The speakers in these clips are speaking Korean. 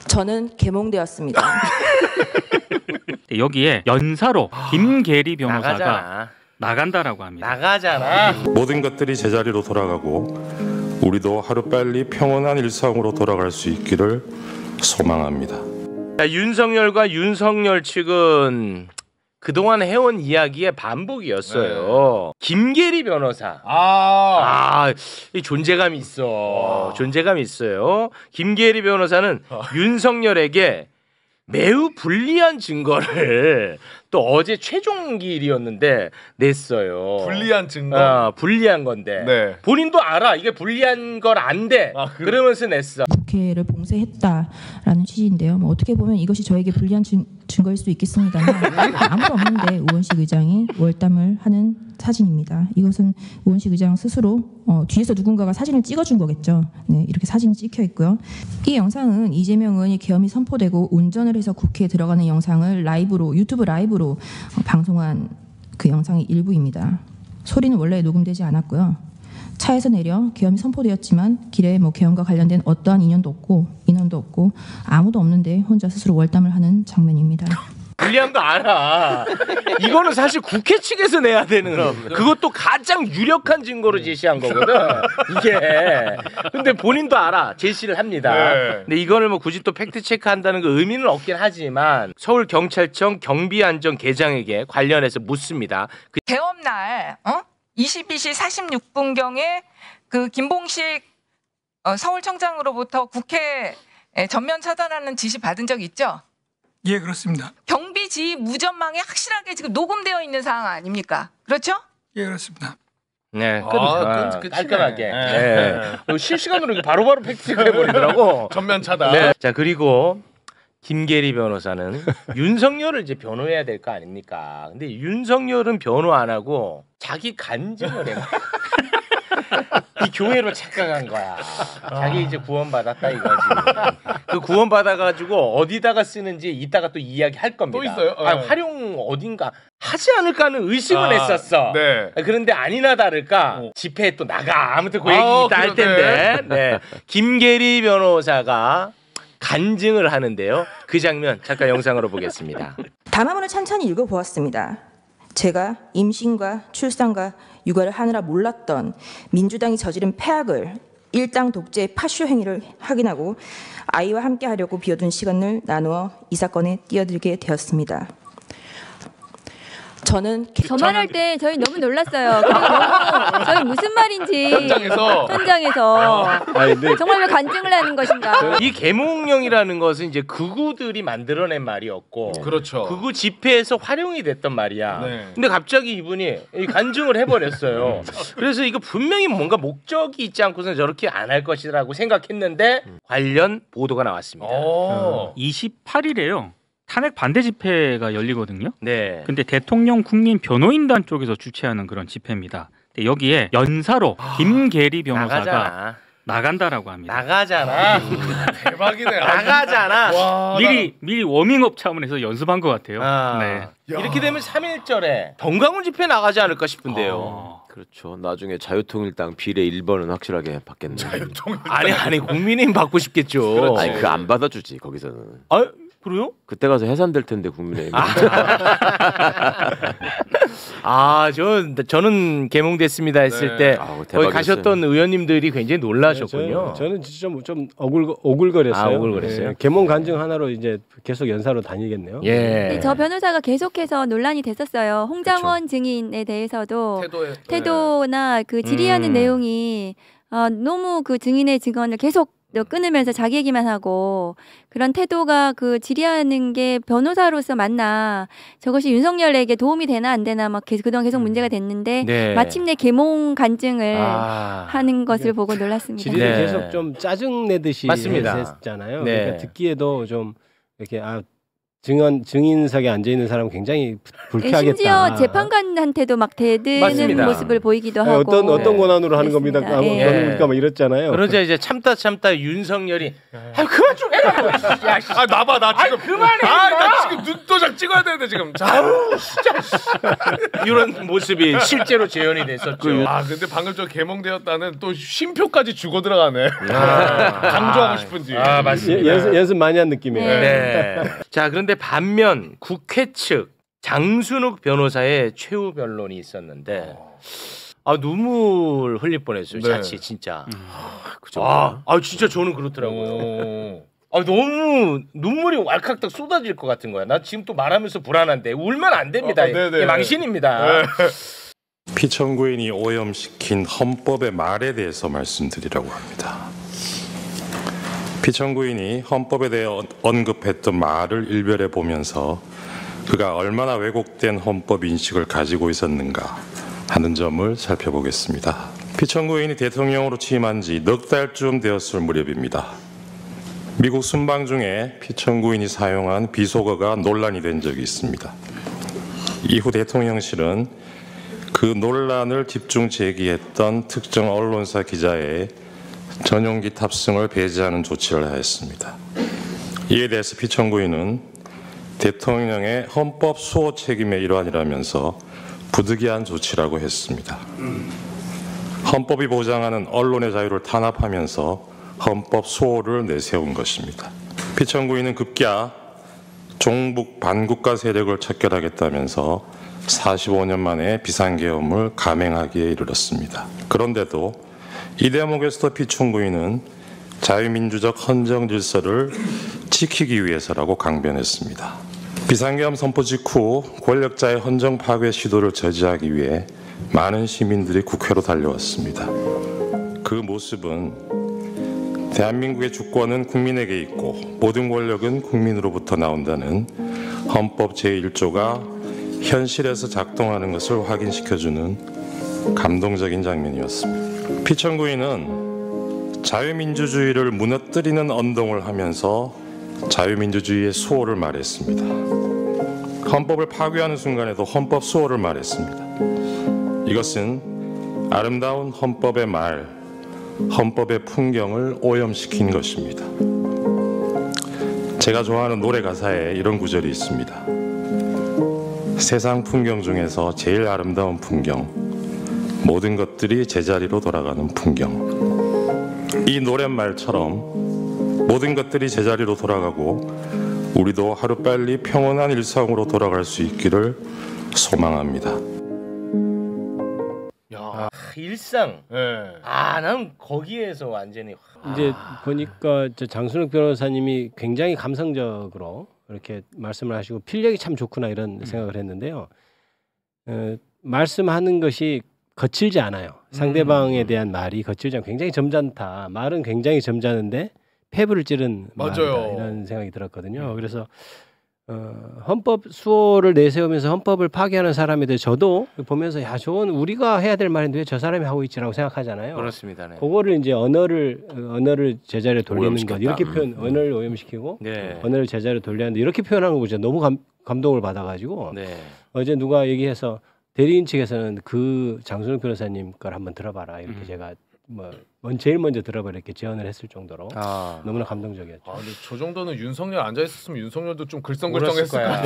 저는 개몽되었습니다. 여기에 연사로 김계리 변호사가 나간다라고 합니다. 나가잖아. 모든 것들이 제자리로 돌아가고 우리도 하루빨리 평온한 일상으로 돌아갈 수 있기를 소망합니다. 자, 윤석열과 윤석열 측은 그동안 해온 이야기의 반복이었어요. 김계리 변호사. 이 존재감이 있어. 존재감이 있어요. 김계리 변호사는 윤석열에게 매우 불리한 증거를 또 어제 최종기일이었는데 냈어요. 불리한 증거? 불리한 건데. 네. 본인도 알아. 이게 불리한 걸 안 돼. 그러면서 냈어. 국회를 봉쇄했다라는 취지인데요. 뭐 어떻게 보면 이것이 저에게 불리한 증거일 수도 있겠습니다만 아무도 없는데 우원식 의장이 월담을 하는 사진입니다. 이것은 우원식 의장 스스로 뒤에서 누군가가 사진을 찍어준 거겠죠. 네, 이렇게 사진이 찍혀 있고요. 이 영상은 이재명 의원이 계엄이 선포되고 운전을 해서 국회에 들어가는 영상을 라이브로 유튜브 라이브로 방송한 그 영상의 일부입니다. 소리는 원래 녹음되지 않았고요. 차에서 내려 계엄이 선포되었지만 길에 계엄과 관련된 어떠한 인연도 없고 아무도 없는데 혼자 스스로 월담을 하는 장면입니다. 불리한 거 알아. 이거는 사실 국회 측에서 내야 되는 그것도 가장 유력한 증거로 제시한 거거든. 이게. 근데 본인도 알아. 제시를 합니다. 네. 근데 이거를 굳이 또 팩트 체크한다는 그 의미는 없긴 하지만 서울경찰청 경비안전계장에게 관련해서 묻습니다. 개업날 22시 46분경에 그 김봉식 서울청장으로부터 국회 전면 차단하는 지시 받은 적 있죠? 예, 그렇습니다. 경비 지휘 무전망에 확실하게 지금 녹음되어 있는 상황 아닙니까? 그렇죠? 예, 그렇습니다. 네, 깔끔하게. 네. 실시간으로 바로바로 팩트체크 해버리더라고. 전면 차단. 네. 자, 그리고 김계리 변호사는 윤석열을 이제 변호해야 될 거 아닙니까? 근데 윤석열은 변호 안 하고 자기 간증을 해. 이 교회로 착각한 거야. 자기 이제 구원받았다 이거지. 그 구원받아가지고 어디다가 쓰는지 이따가 또 이야기할 겁니다. 또 있어요? 활용 어딘가 하지 않을까 하는 의심을 했었어. 네. 그런데 아니나 다를까 집회에 또 나가. 아무튼 그 얘기 이따 할 텐데. 네. 김계리 변호사가 간증을 하는데요. 그 장면 잠깐 영상으로 보겠습니다. 담화문을 찬찬히 읽어보았습니다. 제가 임신과 출산과 육아를 하느라 몰랐던 민주당이 저지른 폐악을 일당 독재의 파쇼 행위를 확인하고 아이와 함께 하려고 비워둔 시간을 나누어 이 사건에 뛰어들게 되었습니다. 저 말할 때 저희 너무 놀랐어요. 그리고 너무 저희 무슨 말인지 현장에서 정말 왜 간증을 하는 것인가. 이 계몽령이라는 것은 이제 극우들이 만들어낸 말이었고, 그렇죠. 극우 집회에서 활용이 됐던 말이야. 네. 근데 갑자기 이분이 간증을 해버렸어요. 그래서 이거 분명히 뭔가 목적이 있지 않고서 저렇게 안 할 것이라고 생각했는데 관련 보도가 나왔습니다. 28일에요. 탄핵 반대 집회가 열리거든요. 네. 근데 대통령 국민 변호인단 쪽에서 주최하는 그런 집회입니다. 근데 여기에 연사로 김계리 변호사가 나간다라고 합니다. 나가잖아. 대박이네. 나가잖아. 미리 워밍업 차원에서 연습한 것 같아요. 네. 이렇게 되면 3.1절에 정강훈 집회 나가지 않을까 싶은데요. 그렇죠. 나중에 자유통일당 비례 1번은 확실하게 받겠네. 아니 국민의힘 받고 싶겠죠. 아니 그 안 받아주지 거기서는. 그래요? 그때 가서 해산될 텐데 국민의힘. 저는 개몽됐습니다 했을 때 거기 가셨던 의원님들이 굉장히 놀라셨군요. 저는 진짜 좀 오글거렸어요. 오글거렸어요. 네, 개몽 간증 하나로 이제 계속 연사로 다니겠네요. 네, 저 변호사가 계속해서 논란이 됐었어요. 홍장원 증인에 대해서도 태도나 그 질의하는 내용이 너무 그 증인의 증언을 계속 끊으면서 자기 얘기만 하고 그런 태도가 그 질의하는 게 변호사로서 맞나 저것이 윤석열에게 도움이 되나 안 되나 막 그동안 계속 문제가 됐는데 마침내 계몽 간증을 하는 것을 보고 놀랐습니다. 질의를 계속 좀 짜증 내듯이 맞습니다. 했잖아요. 그러니까 듣기에도 좀 이렇게 증인석에 앉아 있는 사람은 굉장히 불쾌하겠다. 심지어 재판관한테도 막 대드는 맞습니다. 모습을 보이기도 하고. 어떤 권한으로 하는 겁니다. 그러니까 막 이랬잖아요. 그러자 이제 참다 윤석열이 아 그만 좀 해라. 야, 아 나봐 나 지금 그만해. 나 지금 눈도장 찍어야 되는데 지금. 이런 모습이 실제로 재현이 됐었죠. 아 근데 방금 저 개몽되었다는 또 쉼표까지 주고 들어가네. 강조하고 싶은지. 아 맞습니다. 연습 많이 한 느낌이에요. 네. 자 그런데 반면 국회 측 장순욱 변호사의 최후 변론이 있었는데 아 눈물 흘릴 뻔했어요. 네. 자칫 진짜. 진짜 저는 그렇더라고요. 너무 눈물이 왈칵 쏟아질 것 같은 거야. 나 지금 또 말하면서 불안한데 울면 안 됩니다. 이게 망신입니다. 피청구인이 오염시킨 헌법의 말에 대해서 말씀드리려고 합니다. 피청구인이 헌법에 대해 언급했던 말을 일별해 보면서 그가 얼마나 왜곡된 헌법 인식을 가지고 있었는가 하는 점을 살펴보겠습니다. 피청구인이 대통령으로 취임한 지 넉 달쯤 되었을 무렵입니다. 미국 순방 중에 피청구인이 사용한 비속어가 논란이 된 적이 있습니다. 이후 대통령실은 그 논란을 집중 제기했던 특정 언론사 기자의 전용기 탑승을 배제하는 조치를 하였습니다. 이에 대해서 피청구인은 대통령의 헌법 수호 책임의 일환이라면서 부득이한 조치라고 했습니다. 헌법이 보장하는 언론의 자유를 탄압하면서 헌법 수호를 내세운 것입니다. 피청구인은 급기야 종북 반국가 세력을 척결하겠다면서 45년 만에 비상계엄을 감행하기에 이르렀습니다. 그런데도 이 대목에서도 피청구인은 자유민주적 헌정 질서를 지키기 위해서라고 강변했습니다. 비상계엄 선포 직후 권력자의 헌정 파괴 시도를 저지하기 위해 많은 시민들이 국회로 달려왔습니다. 그 모습은 대한민국의 주권은 국민에게 있고 모든 권력은 국민으로부터 나온다는 헌법 제1조가 현실에서 작동하는 것을 확인시켜주는 감동적인 장면이었습니다. 피청구인은 자유민주주의를 무너뜨리는 언동을 하면서 자유민주주의의 수호를 말했습니다. 헌법을 파괴하는 순간에도 헌법 수호를 말했습니다. 이것은 아름다운 헌법의 말, 헌법의 풍경을 오염시킨 것입니다. 제가 좋아하는 노래 가사에 이런 구절이 있습니다. 세상 풍경 중에서 제일 아름다운 풍경, 모든 것들이 제자리로 돌아가는 풍경. 이 노랫말처럼 모든 것들이 제자리로 돌아가고 우리도 하루빨리 평온한 일상으로 돌아갈 수 있기를 소망합니다. 일상. 네. 난 거기에서 완전히 이제 보니까 장순욱 변호사님이 굉장히 감성적으로 이렇게 말씀을 하시고 필력이 참 좋구나 이런 생각을 했는데요. 말씀하는 것이 거칠지 않아요. 상대방에 대한 말이 거칠지 않고 굉장히 점잖다. 말은 굉장히 점잖은데 폐부를 찌른 말이다 이런 생각이 들었거든요. 그래서 헌법 수호를 내세우면서 헌법을 파괴하는 사람에 대해 저도 보면서 야 저건 우리가 해야 될 말인데 왜 저 사람이 하고 있지라고 생각하잖아요. 그렇습니다. 네. 그거를 이제 언어를 제자리에 돌리는 것 이렇게 표현 언어를 오염시키고 언어를 제자리에 돌리는데 이렇게 표현하는 거 보자 너무 감동을 받아가지고 어제 누가 얘기해서 대리인 측에서는 그 장순욱 변호사님 걸 한번 들어봐라 이렇게 제가 제일 먼저 들어봐 이렇게 제안을 했을 정도로 너무나 감동적이었죠. 근데 저 정도는 윤석열 앉아 있었으면 윤석열도 좀 글썽글썽했을 거야.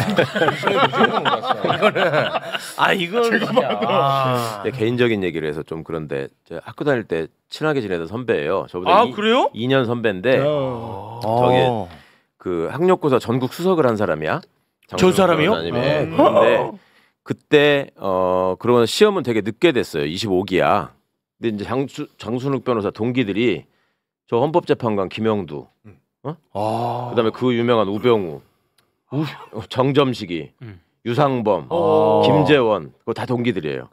이거는 진짜. 개인적인 얘기를 해서 좀 그런데 학교 다닐 때 친하게 지내던 선배예요. 저보다 그래요? 2년 선배인데 저게 그 학력고사 전국 수석을 한 사람이야. 저 사람이요? 근데 그때 그러고 시험은 되게 늦게 됐어요. 25기야. 근데 이제 장순욱 변호사 동기들이 저 헌법재판관 김영두, 그다음에 그 유명한 우병우, 정점식이, 유상범, 김재원, 그거 다 동기들이에요.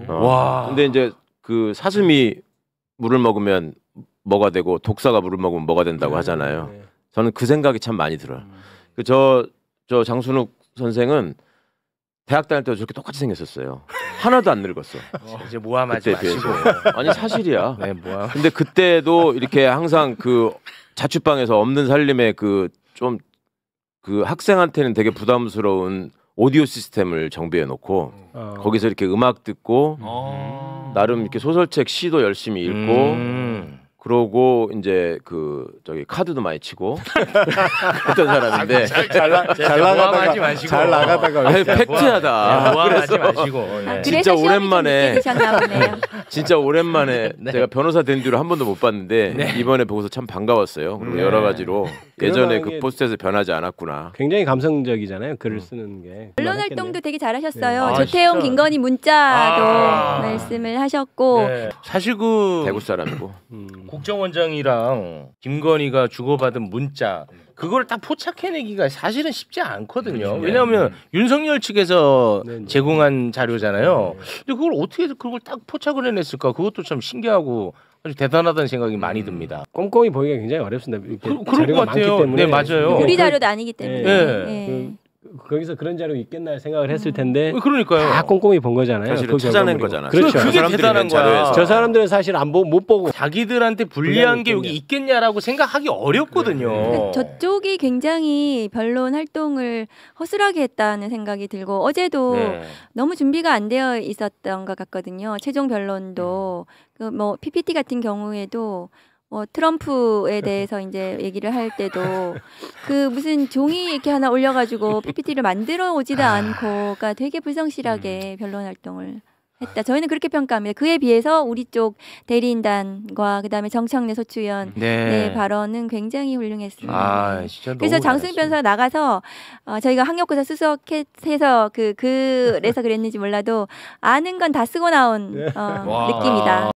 와. 근데 이제 그 사슴이 물을 먹으면 뭐가 되고 독사가 물을 먹으면 뭐가 된다고 하잖아요. 저는 그 생각이 참 많이 들어요. 저 장순욱 선생은 대학 다닐 때도 저렇게 똑같이 생겼었어요. 하나도 안 늙었어. 이제 모함하지 마시고. 아니 사실이야. 네, 모함. 근데 그때도 이렇게 항상 그 자취방에서 없는 살림에 그 좀 그 학생한테는 되게 부담스러운 오디오 시스템을 정비해 놓고 거기서 이렇게 음악 듣고 나름 이렇게 소설책 시도 열심히 읽고 그러고 이제 그 저기 카드도 많이 치고 그랬던 사람인데 잘 나가다가 아니, 팩트하다. 모함하지 마시고 진짜 오랜만에 진짜 오랜만에 제가 변호사 된 뒤로 한 번도 못 봤는데 이번에 보고서 참 반가웠어요. 그리고 여러 가지로 예전에 그 포스트에서 변하지 않았구나. 굉장히 감성적이잖아요. 글을 쓰는 게. 언론 활동도 되게 잘하셨어요. 조태용, 김건희 문자도 말씀을 하셨고 사실 그 대구 사람이고 국정원장이랑 김건희가 주고받은 문자 그걸 딱 포착해내기가 사실은 쉽지 않거든요. 왜냐하면 윤석열 측에서 제공한 자료잖아요. 근데 그걸 어떻게 그걸 딱 포착을 해냈을까? 그것도 참 신기하고 아주 대단하다는 생각이 많이 듭니다. 꼼꼼히 보기가 굉장히 어렵습니다. 그럴 것 같아요. 때문에. 네, 맞아요. 우리 자료도 아니기 때문에. 네. 거기서 그런 자료 있겠나 생각을 했을 텐데 그러니까요. 다 꼼꼼히 본 거잖아요. 사실은 찾아낸 거잖아. 그렇죠. 그게 대단한 거야. 저 사람들은 사실 못 보고 자기들한테 불리한 게 여기 있겠냐라고 생각하기 어렵거든요. 저쪽이 굉장히 변론 활동을 허술하게 했다는 생각이 들고 어제도 너무 준비가 안 되어 있었던 것 같거든요. 최종 변론도 그 뭐 PPT 같은 경우에도 트럼프에 대해서 이제 얘기를 할 때도 그 무슨 종이 이렇게 하나 올려가지고 PPT를 만들어 오지도 않고가 되게 불성실하게 변론 활동을 했다. 저희는 그렇게 평가합니다. 그에 비해서 우리 쪽 대리인단과 그다음에 정청래 소추위원 발언은 굉장히 훌륭했습니다. 진짜 그래서 장승 변호사가 나가서 저희가 학력고사 수석해서 그래서 그랬는지 몰라도 아는 건 다 쓰고 나온 느낌이다.